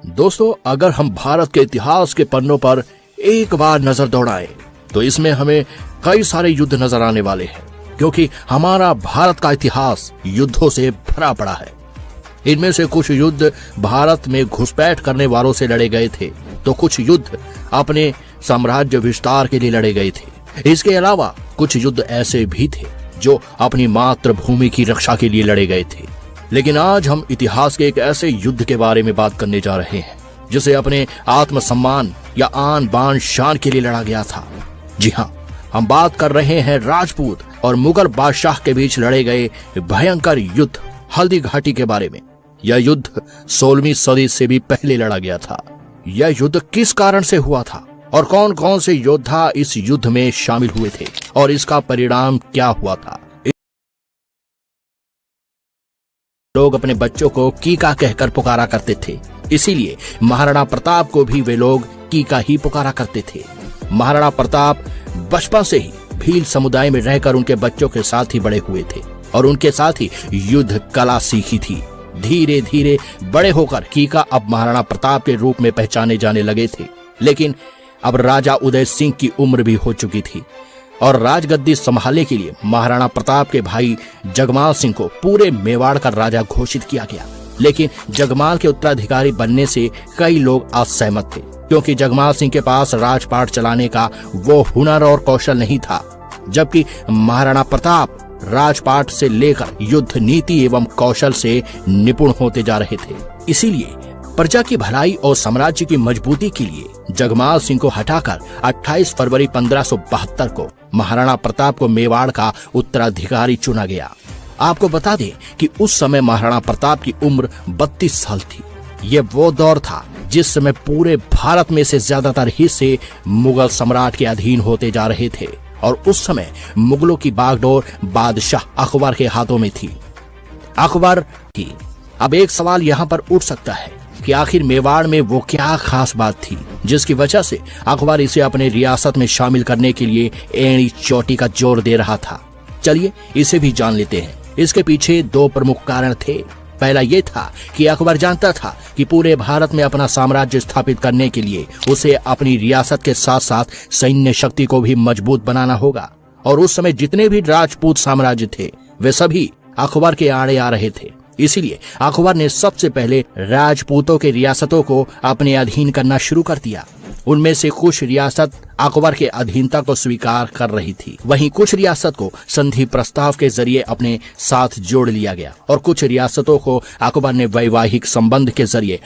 दोस्तों, अगर हम भारत के इतिहास के पन्नों पर एक बार नजर दौड़ाएं तो इसमें हमें कई सारे युद्ध नजर आने वाले हैं, क्योंकि हमारा भारत का इतिहास युद्धों से भरा पड़ा है। इनमें से कुछ युद्ध भारत में घुसपैठ करने वालों से लड़े गए थे, तो कुछ युद्ध अपने साम्राज्य विस्तार के लिए लड़े गए थे। इसके अलावा कुछ युद्ध ऐसे भी थे जो अपनी मातृभूमि की रक्षा के लिए लड़े गए थे। लेकिन आज हम इतिहास के एक ऐसे युद्ध के बारे में बात करने जा रहे हैं जिसे अपने आत्मसम्मान या आन बान शान के लिए लड़ा गया था। जी हाँ, हम बात कर रहे हैं राजपूत और मुगल बादशाह के बीच लड़े गए भयंकर युद्ध हल्दी घाटी के बारे में। यह युद्ध 16वीं सदी से भी पहले लड़ा गया था। यह युद्ध किस कारण से हुआ था और कौन कौन से योद्धा इस युद्ध में शामिल हुए थे और इसका परिणाम क्या हुआ था। लोग अपने बच्चों को कीका कहकर पुकारा करते थे, इसीलिए महाराणा प्रताप को भी वे लोग कीका ही पुकारा करते थे। महाराणा प्रताप बचपन से ही भील समुदाय में रहकर उनके बच्चों के साथ ही बड़े हुए थे और उनके साथ ही युद्ध कला सीखी थी। धीरे धीरे बड़े होकर कीका अब महाराणा प्रताप के रूप में पहचाने जाने लगे थे। लेकिन अब राजा उदय सिंह की उम्र भी हो चुकी थी और राजगद्दी संभालने के लिए महाराणा प्रताप के भाई जगमाल सिंह को पूरे मेवाड़ का राजा घोषित किया गया। लेकिन जगमाल के उत्तराधिकारी बनने से कई लोग असहमत थे, क्योंकि जगमाल सिंह के पास राजपाट चलाने का वो हुनर और कौशल नहीं था, जबकि महाराणा प्रताप राजपाट से लेकर युद्ध नीति एवं कौशल से निपुण होते जा रहे थे। इसीलिए प्रजा की भलाई और साम्राज्य की मजबूती के लिए जगमाल सिंह को हटाकर 28 फरवरी 1572 को महाराणा प्रताप को मेवाड़ का उत्तराधिकारी चुना गया। आपको बता दें कि उस समय महाराणा प्रताप की उम्र 32 साल थी। ये वो दौर था जिस समय पूरे भारत में से ज्यादातर हिस्से मुगल सम्राट के अधीन होते जा रहे थे और उस समय मुगलों की बागडोर बादशाह अकबर के हाथों में थी। अकबर की अब एक सवाल यहाँ पर उठ सकता है कि आखिर मेवाड़ में वो क्या खास बात थी जिसकी वजह से अकबर इसे अपने रियासत में शामिल करने के लिए एड़ी चोटी का जोर दे रहा था। चलिए इसे भी जान लेते हैं। इसके पीछे दो प्रमुख कारण थे। पहला ये था कि अकबर जानता था कि पूरे भारत में अपना साम्राज्य स्थापित करने के लिए उसे अपनी रियासत के साथ साथ सैन्य शक्ति को भी मजबूत बनाना होगा, और उस समय जितने भी राजपूत साम्राज्य थे वे सभी अकबर के आड़े आ रहे थे। इसीलिए अकबर ने सबसे पहले राजपूतों के रियासतों को अपने अधीन करना शुरू कर दिया। उनमें से कुछ रियासत अकबर के अधीनता को स्वीकार कर रही थी, वहीं कुछ रियासत को संधि प्रस्ताव के जरिए अपने साथ जोड़ लिया गया और कुछ रियासतों को अकबर ने वैवाहिक संबंध के जरिए